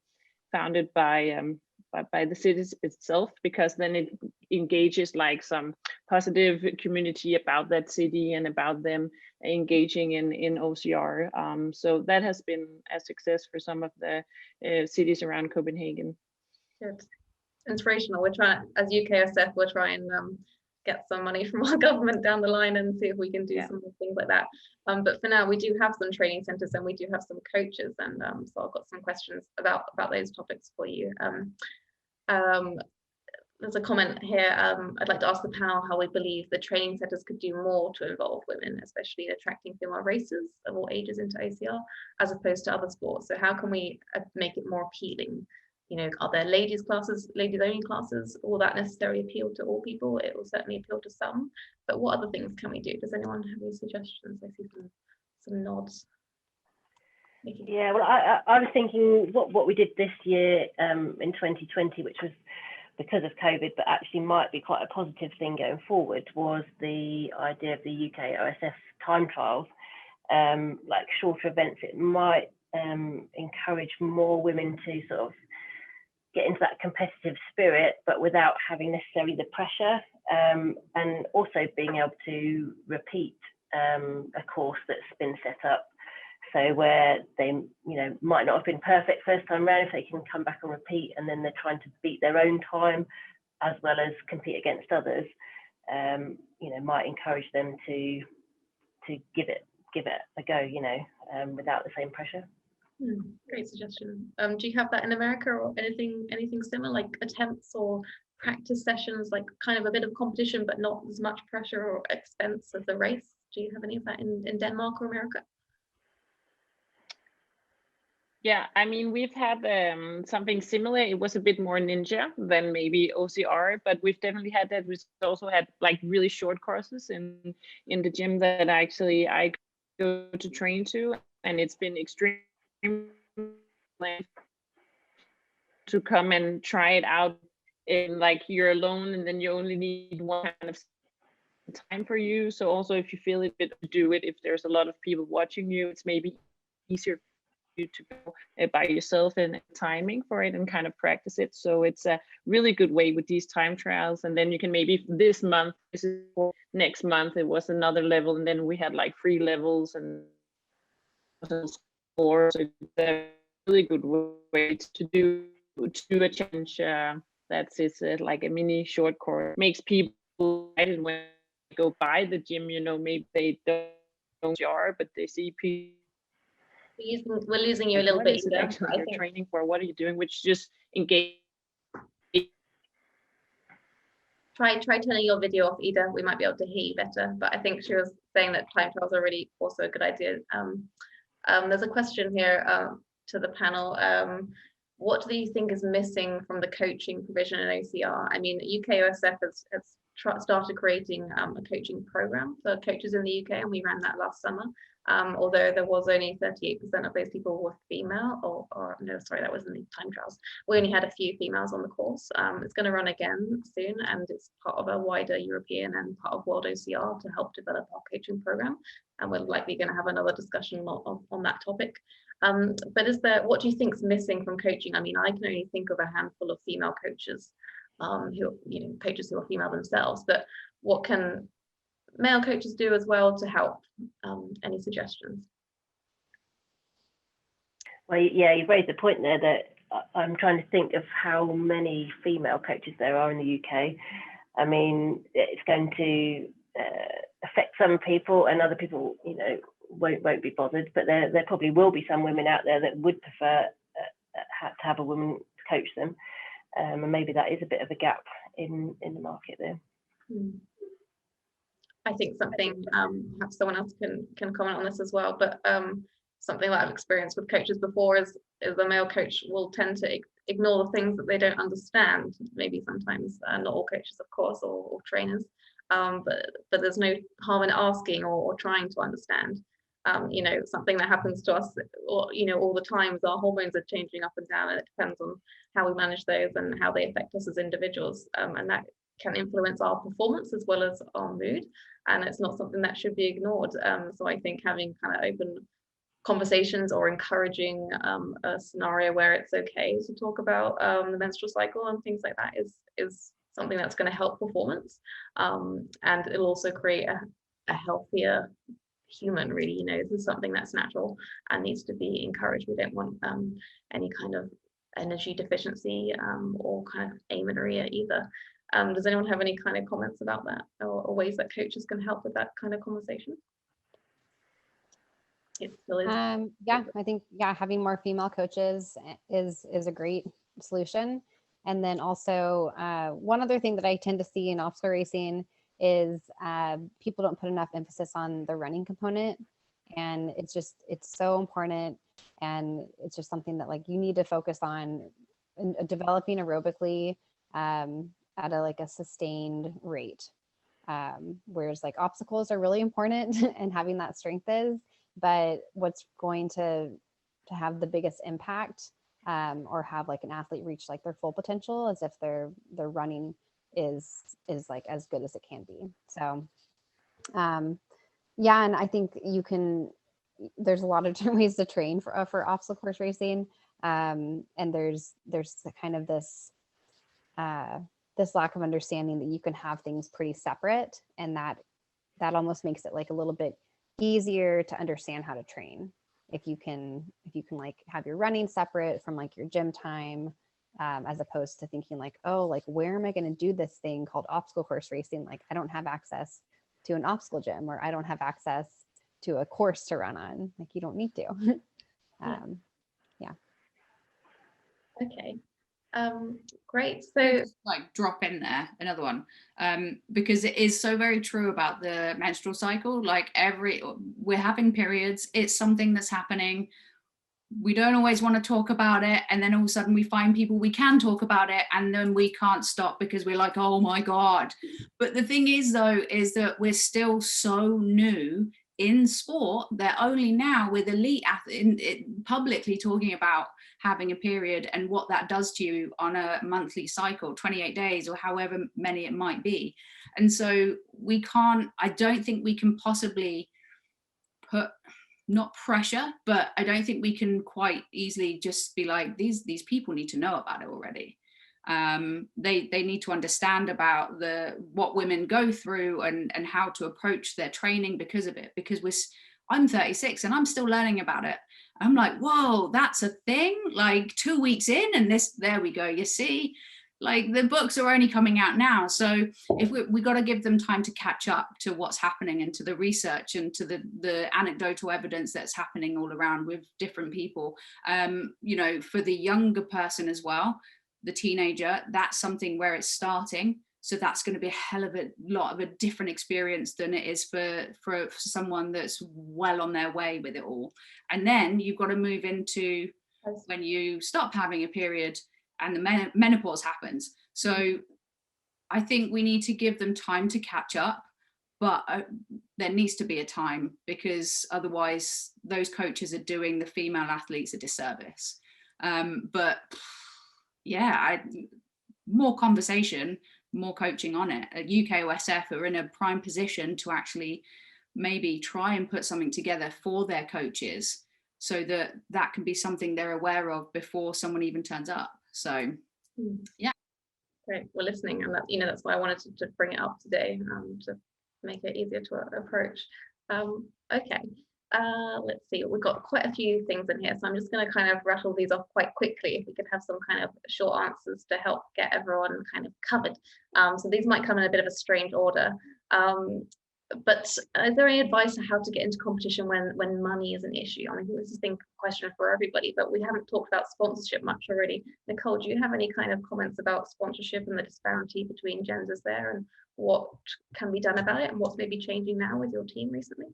founded by the cities itself, because then it engages like some positive community about that city and about them engaging in OCR. So that has been a success for some of the cities around Copenhagen. Good. Inspirational. We're trying, as UKOSF, we'll try and get some money from our government down the line and see if we can do some things like that. But for now, we do have some training centres, and we do have some coaches, and so I've got some questions about those topics for you. There's a comment here. I'd like to ask the panel how we believe the training centres could do more to involve women, especially attracting female racers of all ages into OCR, as opposed to other sports. So how can we make it more appealing? You know, are there ladies classes, ladies only classes? Will that necessarily appeal to all people? It will certainly appeal to some, but what other things can we do? Does anyone have any suggestions? I see some nods. Nikki. Yeah, well, I was thinking what we did this year in 2020, which was because of COVID, but actually might be quite a positive thing going forward, was the idea of the UKOSF time trials, like shorter events. It might encourage more women to sort of get into that competitive spirit, but without having necessarily the pressure, and also being able to repeat a course that's been set up. So where they, you know, might not have been perfect first time around, if they can come back and repeat, and then they're trying to beat their own time as well as compete against others, you know, might encourage them to give it a go, you know, without the same pressure. Great suggestion. Do you have that in America, or anything similar, like attempts or practice sessions, like kind of a bit of competition but not as much pressure or expense as the race? Do you have any of that in Denmark or America? Yeah, I mean, we've had something similar. It was a bit more ninja than maybe OCR, but we've definitely had that. We've also had like really short courses in the gym that I go to train to, and it's been extreme to come and try it out. In like you're alone, and then you only need one kind of time for you. So also, if you feel it, do it. If there's a lot of people watching you, it's maybe easier to go by yourself, and timing for it and kind of practice it. So it's a really good way with these time trials. And then you can maybe this month, this is for next month, it was another level, and then we had like 3 levels and 4. So it's a really good way to do a challenge that's like a mini short course. Makes people excited when they go by the gym, you know, maybe they don't jar, but they see people. We're losing you a little bit. Actually, you're training for, what are you doing? Which just engage. Try turning your video off, Ida. We might be able to hear you better. But I think she was saying that time trials are really also a good idea. There's a question here to the panel. What do you think is missing from the coaching provision in OCR? I mean, UKOSF has started creating a coaching program for coaches in the UK, and we ran that last summer. although there was only 38% of those people were female, or no, sorry, that was in the time trials. We only had a few females on the course. It's going to run again soon, and it's part of a wider European and part of World OCR to help develop our coaching program. And we're likely going to have another discussion on that topic. But what do you think is missing from coaching? I mean, I can only think of a handful of female coaches, coaches who are female themselves, but what can male coaches do as well to help? Any suggestions? Well, yeah, you've raised a point there that I'm trying to think of how many female coaches there are in the UK. I mean, it's going to affect some people, and other people, won't be bothered. But there probably will be some women out there that would prefer to have a woman coach them, and maybe that is a bit of a gap in the market there. I think something, perhaps someone else can comment on this as well, but something that I've experienced with coaches before is the male coach will tend to ignore the things that they don't understand. Maybe sometimes, not all coaches, of course, or trainers, but there's no harm in asking or trying to understand. Something that happens to us, all the time is our hormones are changing up and down, and it depends on how we manage those and how they affect us as individuals, and that can influence our performance as well as our mood, and it's not something that should be ignored. So I think having kind of open conversations or encouraging a scenario where it's okay to talk about the menstrual cycle and things like that is something that's going to help performance, and it'll also create a healthier human, really. This is something that's natural and needs to be encouraged. We don't want any kind of energy deficiency or kind of amenorrhea either. Does anyone have any kind of comments about that, or ways that coaches can help with that kind of conversation? It still is. Yeah, I think having more female coaches is a great solution. And then also one other thing that I tend to see in obstacle racing is people don't put enough emphasis on the running component, and it's so important, and it's just something that you need to focus on developing aerobically at a sustained rate, whereas obstacles are really important and having that strength is, but what's going to have the biggest impact or have an athlete reach their full potential is if their running is as good as it can be. So yeah, and I think there's a lot of different ways to train for obstacle course racing, and there's kind of this lack of understanding that you can have things pretty separate, and that almost makes it a little bit easier to understand how to train if you can have your running separate from your gym time, as opposed to thinking where am I going to do this thing called obstacle course racing? I don't have access to an obstacle gym, or I don't have access to a course to run on. You don't need to. Yeah. Okay. Great. So drop in there another one, because it is so very true about the menstrual cycle. We're having periods, it's something that's happening. We don't always want to talk about it, and then all of a sudden we find people we can talk about it, and then we can't stop because we're like, oh my god. But the thing is is that we're still so new in sport that only now with elite publicly talking about having a period and what that does to you on a monthly cycle, 28 days or however many it might be. And so I don't think we can possibly put, not pressure, but I don't think we can quite easily just be like, these people need to know about it already. They need to understand about what women go through and how to approach their training because of it, because I'm 36 and I'm still learning about it. I'm like, whoa, that's a thing, 2 weeks in, and there we go, you see, the books are only coming out now. So if we got to give them time to catch up to what's happening and to the research and to the anecdotal evidence that's happening all around with different people, for the younger person as well, the teenager, that's something where it's starting. So that's going to be a hell of a lot of a different experience than it is for someone that's well on their way with it all. And then you've got to move into when you stop having a period and the menopause happens. So I think we need to give them time to catch up. but there needs to be a time, because otherwise those coaches are doing the female athletes a disservice. But yeah, more conversation, more coaching on it. At UKOSF are in a prime position to actually maybe try and put something together for their coaches, so that that can be something they're aware of before someone even turns up. So yeah. Great, we're listening, and that, you know, that's why I wanted to bring it up today, to make it easier to approach. Okay, let's see, we've got quite a few things in here, so I'm just going to kind of rattle these off quite quickly. If we could have some kind of short answers to help get everyone kind of covered. So these might come in a bit of a strange order. But is there any advice on how to get into competition when money is an issue? I mean, this is a question for everybody, but we haven't talked about sponsorship much already. Nicole, do you have any kind of comments about sponsorship and the disparity between genders there, and what can be done about it, and what's maybe changing now with your team recently?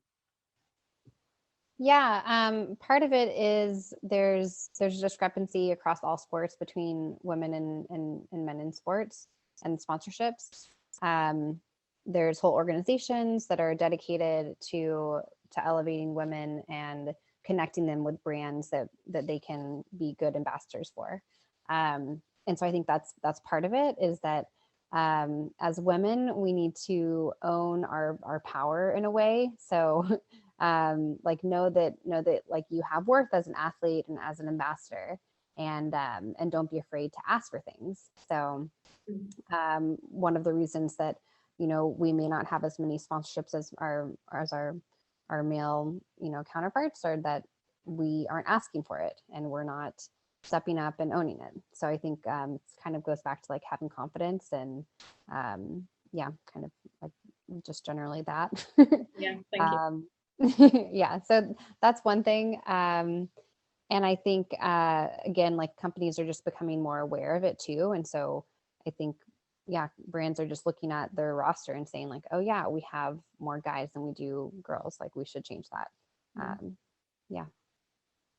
Yeah, part of it is there's a discrepancy across all sports between women and men in sports and sponsorships. There's whole organizations that are dedicated to elevating women and connecting them with brands that they can be good ambassadors for. And so I think that's part of it, is that as women, we need to own our power in a way. So like know that like you have worth as an athlete and as an ambassador, and don't be afraid to ask for things. So one of the reasons that, you know, we may not have as many sponsorships as our male, you know, counterparts, are that we aren't asking for it and we're not stepping up and owning it. So I think it kind of goes back to like having confidence and yeah, kind of like just generally that. Yeah, thank you. Yeah, so that's one thing. And I think again, like companies are just becoming more aware of it too. And so I think, yeah, brands are just looking at their roster and saying like, oh yeah, we have more guys than we do girls, like we should change that. Yeah.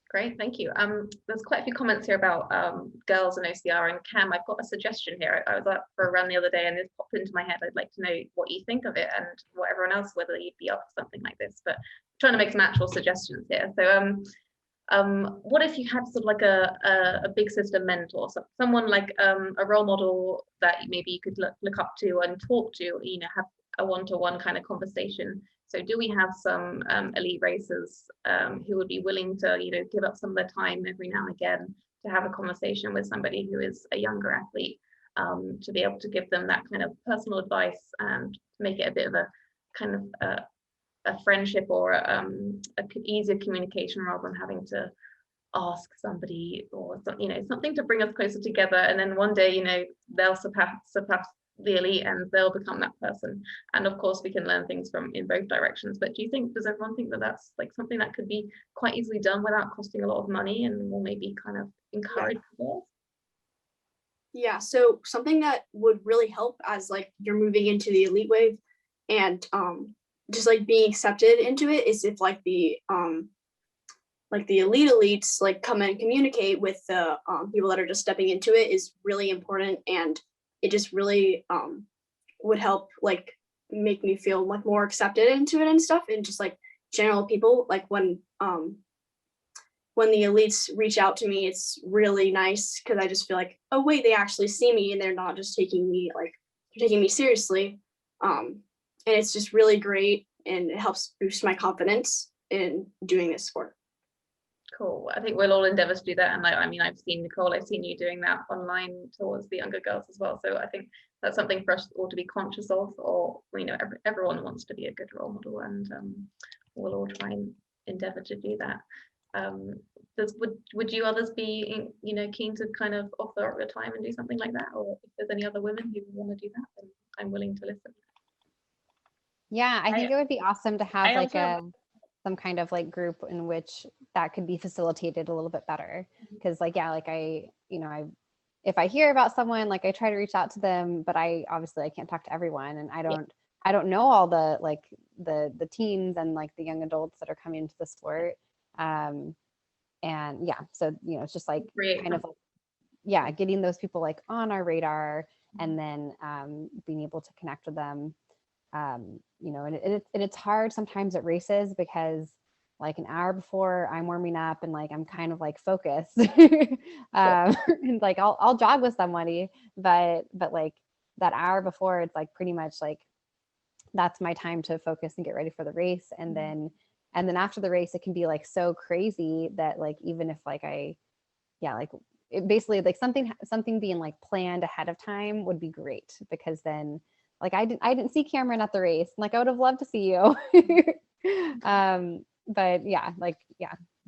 Great, thank you. There's quite a few comments here about girls and OCR, and Cam, I've got a suggestion here. I was out for a run the other day and this popped into my head. I'd like to know what you think of it, and what everyone else, whether you'd be up for something like this, but I'm trying to make some actual suggestions here. So what if you had sort of like a big sister mentor, someone like a role model that maybe you could look up to and talk to, you know, have a one-to-one kind of conversation. So do we have some elite racers who would be willing to, you know, give up some of their time every now and again to have a conversation with somebody who is a younger athlete, to be able to give them that kind of personal advice and make it a bit of a kind of a friendship or a easier communication, rather than having to ask somebody, or, you know, something to bring us closer together. And then one day, you know, they'll surpass the elite and they'll become that person. And of course we can learn things from in both directions. But does everyone think that that's like something that could be quite easily done without costing a lot of money, and will maybe kind of encourage girls? Yeah, so something that would really help as like you're moving into the elite wave and just like being accepted into it, is if like the elite elites like come and communicate with the people that are just stepping into it, is really important. And it just really would help like make me feel like more accepted into it and stuff. And just like general people, like when the elites reach out to me, it's really nice, because I just feel like, oh wait, they actually see me and they're not just taking me seriously. And it's just really great, and it helps boost my confidence in doing this sport. Cool. I think we'll all endeavour to do that. And I mean, I've seen Nicole, I've seen you doing that online towards the younger girls as well. So I think that's something for us all to be conscious of, or, you know, everyone wants to be a good role model, and we'll all try and endeavour to do that. Would you others be, you know, keen to kind of offer up your time and do something like that? Or if there's any other women who want to do that, then I'm willing to listen. Yeah, I think it would be awesome to have like some kind of like group in which that could be facilitated a little bit better. Because like, yeah, like if I hear about someone, like I try to reach out to them, but I can't talk to everyone, and I don't know all the like the teens and like the young adults that are coming into the sport. And yeah, so, you know, it's just like kind of like, yeah, getting those people like on our radar, and then being able to connect with them You know, and it's hard sometimes at races because like an hour before I'm warming up and like I'm kind of like focused, and like I'll jog with somebody, but like that hour before, it's like pretty much like that's my time to focus and get ready for the race. And then after the race, it can be like so crazy that like even if like like it basically like something being like planned ahead of time would be great, because then like I didn't see Cameron at the race, like I would have loved to see you. But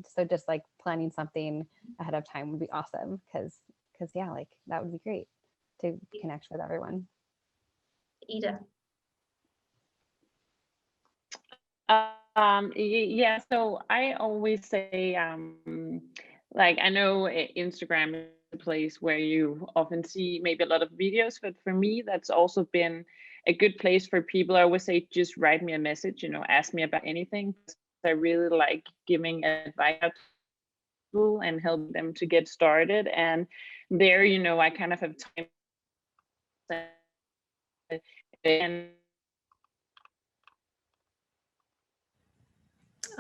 so just like planning something ahead of time would be awesome, because like that would be great to connect with everyone. Ida. Yeah, so I always say, like, I know Instagram is a place where you often see maybe a lot of videos, but for me, that's also been a good place for people. I always say, just write me a message, you know, ask me about anything. I really like giving advice to people and help them to get started. And there, you know, I kind of have time and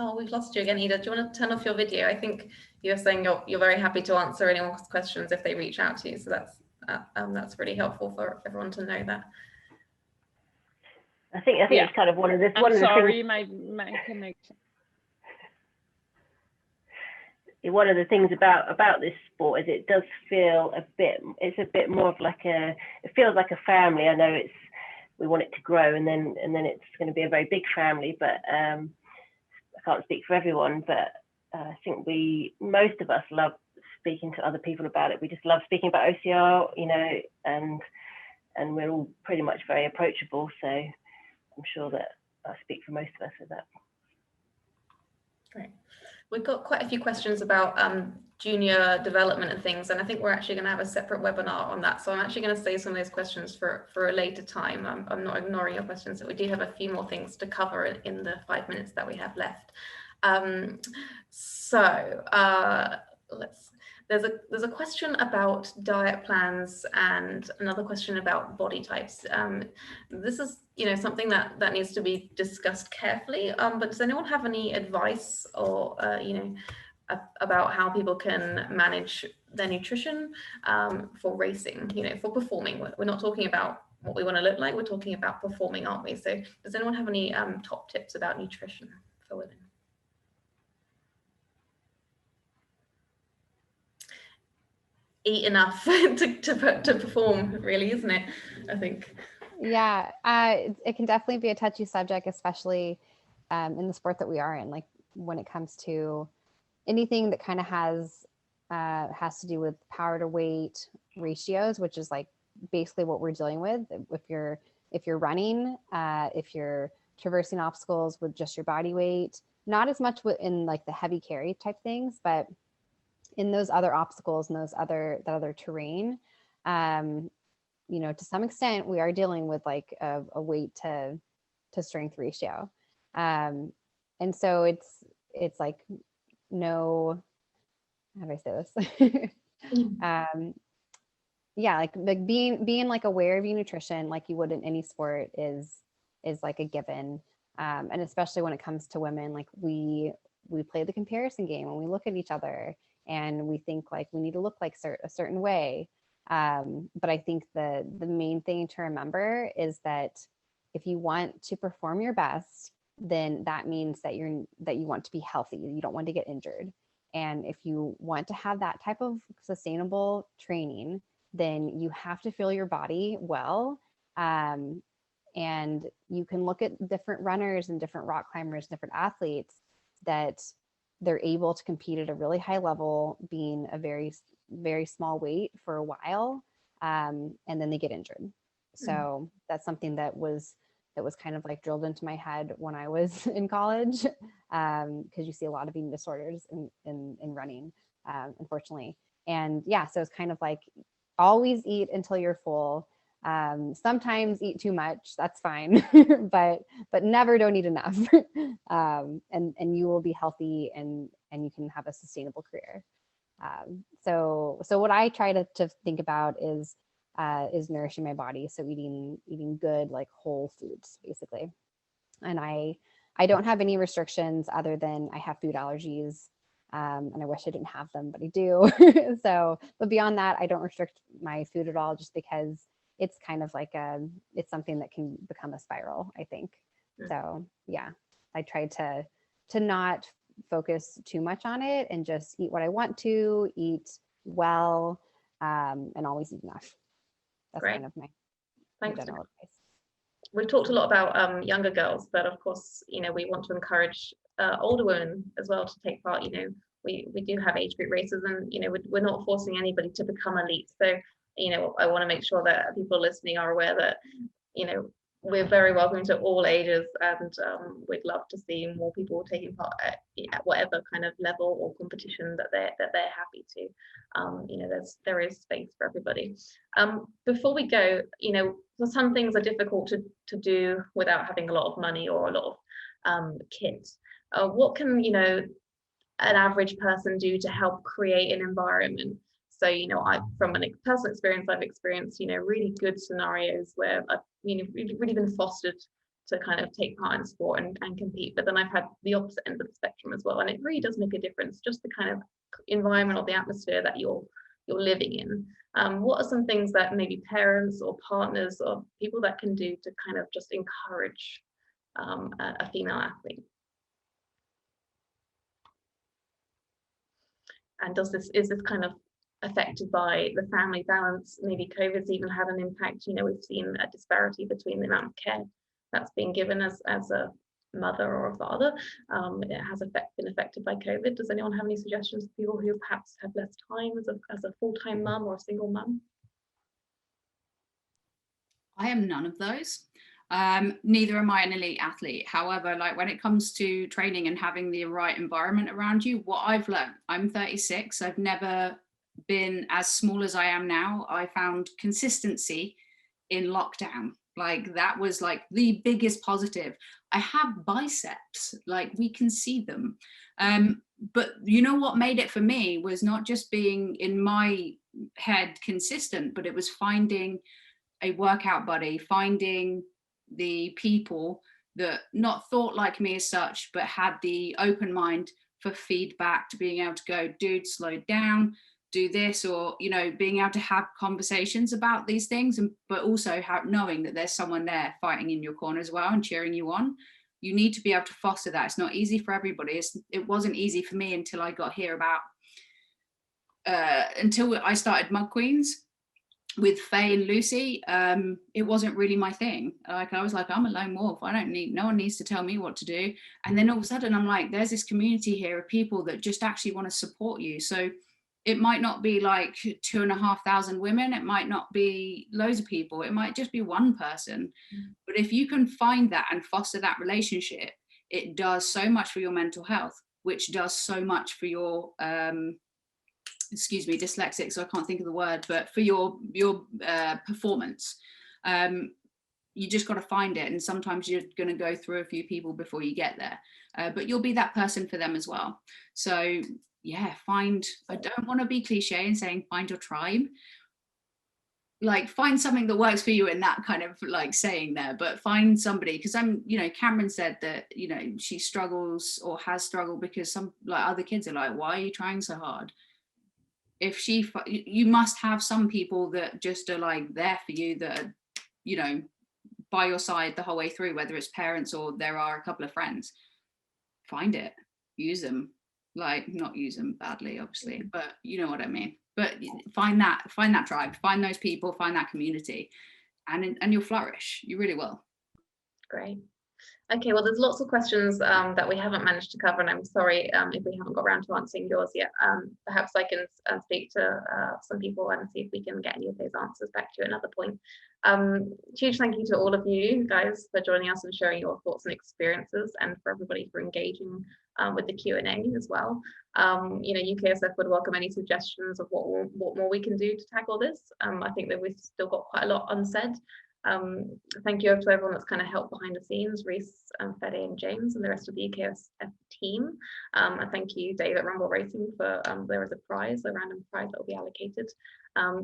Oh, we've lost you again, Ida. Do you want to turn off your video? I think you're saying you're very happy to answer anyone's questions if they reach out to you. So that's really helpful for everyone to know that. I think it's kind of one of the sorry, things. my connection. One of the things about this sport is it does feel it's a bit more of like it feels like a family. I know we want it to grow, and then it's going to be a very big family, but I can't speak for everyone, but I think most of us love speaking to other people about it. We just love speaking about OCR, you know, and we're all pretty much very approachable. So I'm sure that I speak for most of us with that. Great. We've got quite a few questions about junior development and things, and I think we're actually going to have a separate webinar on that. So I'm actually going to save some of those questions for a later time. I'm not ignoring your questions, but we do have a few more things to cover in the 5 minutes that we have left. There's a question about diet plans and another question about body types. This is, you know, something that needs to be discussed carefully. But does anyone have any advice or you know, about how people can manage their nutrition for racing? You know, for performing. We're not talking about what we want to look like. We're talking about performing, aren't we? So does anyone have any top tips about nutrition for women? Eat enough to perform, really, isn't it? I think. Yeah, it can definitely be a touchy subject, especially in the sport that we are in. Like when it comes to anything that kind of has to do with power to weight ratios, which is like basically what we're dealing with. If you're running, if you're traversing obstacles with just your body weight, not as much in like the heavy carry type things, but in those other obstacles and that other terrain, you know, to some extent we are dealing with like a weight to strength ratio. And so it's like, no, how do I say this? Yeah, like being like aware of your nutrition like you would in any sport is like a given. And especially when it comes to women, like we play the comparison game when we look at each other and we think like we need to look like a certain way. But I think the main thing to remember is that if you want to perform your best, then that means that you want to be healthy. You don't want to get injured. And if you want to have that type of sustainable training, then you have to feel your body well. And you can look at different runners and different rock climbers, different athletes that they're able to compete at a really high level, being a very, very small weight for a while, and then they get injured. So that's something that was kind of like drilled into my head when I was in college, because you see a lot of eating disorders in running, unfortunately. And yeah, so it's kind of like always eat until you're full. Sometimes eat too much, that's fine, but never don't eat enough. And you will be healthy and you can have a sustainable career. So what I try to think about is is Nourishing My Body. So eating good, like whole foods, basically. And I don't have any restrictions other than I have food allergies. And I wish I didn't have them, but I do. So, but beyond that, I don't restrict my food at all, just because it's kind of like it's something that can become a spiral, I think. So yeah, I try to not focus too much on it and just eat what I want to, eat well, and always eat enough. That's Great. kind of my Thanks. general advice. We've talked a lot about younger girls, but of course, you know, we want to encourage older women as well to take part. You know, we do have age group races, and you know, we're not forcing anybody to become elite. So, you know, I want to make sure that people listening are aware that, you know, we're very welcome to all ages, and we'd love to see more people taking part at whatever kind of level or competition that they're happy to. You know, there is space for everybody. Before we go, you know, some things are difficult to do without having a lot of money or a lot of kit. What can, you know, an average person do to help create an environment? So, you know, from a personal experience, I've experienced, you know, really good scenarios where I've, you know, really been fostered to kind of take part in sport and compete. But then I've had the opposite end of the spectrum as well. And it really does make a difference, just the kind of environment or the atmosphere that you're living in. What are some things that maybe parents or partners or people that can do to kind of just encourage a female athlete? And is this kind of affected by the family balance? Maybe COVID's even had an impact. You know, we've seen a disparity between the amount of care that's being given as a mother or a father. It has been affected by COVID. Does anyone have any suggestions for people who perhaps have less time as a full-time mum or a single mum? I am none of those. Neither am I an elite athlete. However, like when it comes to training and having the right environment around you, what I've learned, I'm 36, I've never been as small as I am now. I found consistency in lockdown. Like that was like the biggest positive. I have biceps, like we can see them. But you know what made it for me was not just being in my head consistent, but it was finding a workout buddy, finding the people that not thought like me as such, but had the open mind for feedback, to being able to go, dude, slow down, do this, or, you know, being able to have conversations about these things, and but also knowing that there's someone there fighting in your corner as well and cheering you on. You need to be able to foster that. It's not easy for everybody. It wasn't easy for me until I got here until I started Mud Queens with Faye and Lucy. It wasn't really my thing. Like I was like, I'm a lone wolf. No one needs to tell me what to do. And then all of a sudden I'm like, there's this community here of people that just actually want to support you. So it might not be like 2,500 women. It might not be loads of people. It might just be one person. But if you can find that and foster that relationship, it does so much for your mental health, which does so much for your, excuse me, dyslexic, so I can't think of the word, but for your performance. You just got to find it. And sometimes you're going to go through a few people before you get there, but you'll be that person for them as well. So yeah, I don't want to be cliche and saying find your tribe. Like find something that works for you in that kind of like saying there, but find somebody, because Cameron said that, she struggles or has struggled because some like other kids are like, why are you trying so hard? You must have some people that just are like there for you, that are, by your side the whole way through, whether it's parents or there are a couple of friends. Find it, use them, like not use them badly, obviously, but you know what I mean. But find that tribe, find those people, find that community, and you'll flourish. You really will. Great. Okay, well, there's lots of questions that we haven't managed to cover, and I'm sorry if we haven't got around to answering yours yet. Perhaps I can speak to some people and see if we can get any of those answers back to you at another point. Huge thank you to all of you guys for joining us and sharing your thoughts and experiences, and for everybody for engaging with the Q&A as well. UKOSF would welcome any suggestions of what more we can do to tackle this. I think that we've still got quite a lot unsaid. Thank you to everyone that's kind of helped behind the scenes, Reese, Fede and James, and the rest of the UKOSF team. And thank you, Dave at Rendell Racing, for there is a random prize that will be allocated.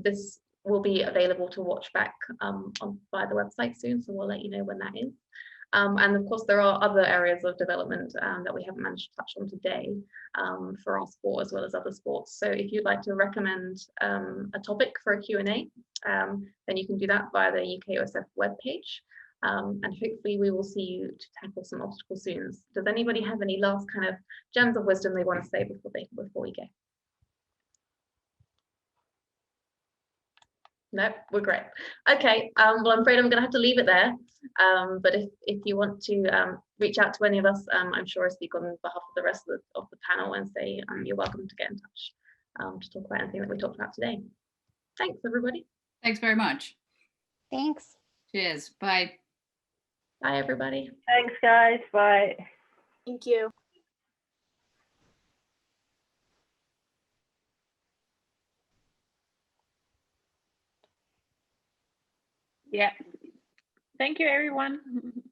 This will be available to watch back via the website soon, so we'll let you know when that is. And of course, there are other areas of development that we haven't managed to touch on today for our sport as well as other sports. So if you'd like to recommend a topic for a Q&A, then you can do that via the UKOSF webpage. And hopefully we will see you to tackle some obstacles soon. Does anybody have any last kind of gems of wisdom they want to say before we go? No, we're great. Okay, well, I'm afraid I'm going to have to leave it there. But if you want to reach out to any of us, I'm sure I speak on behalf of the rest of the panel and say you're welcome to get in touch to talk about anything that we talked about today. Thanks, everybody. Thanks very much. Thanks. Cheers. Bye. Bye, everybody. Thanks, guys. Bye. Thank you. Yeah. Thank you, everyone.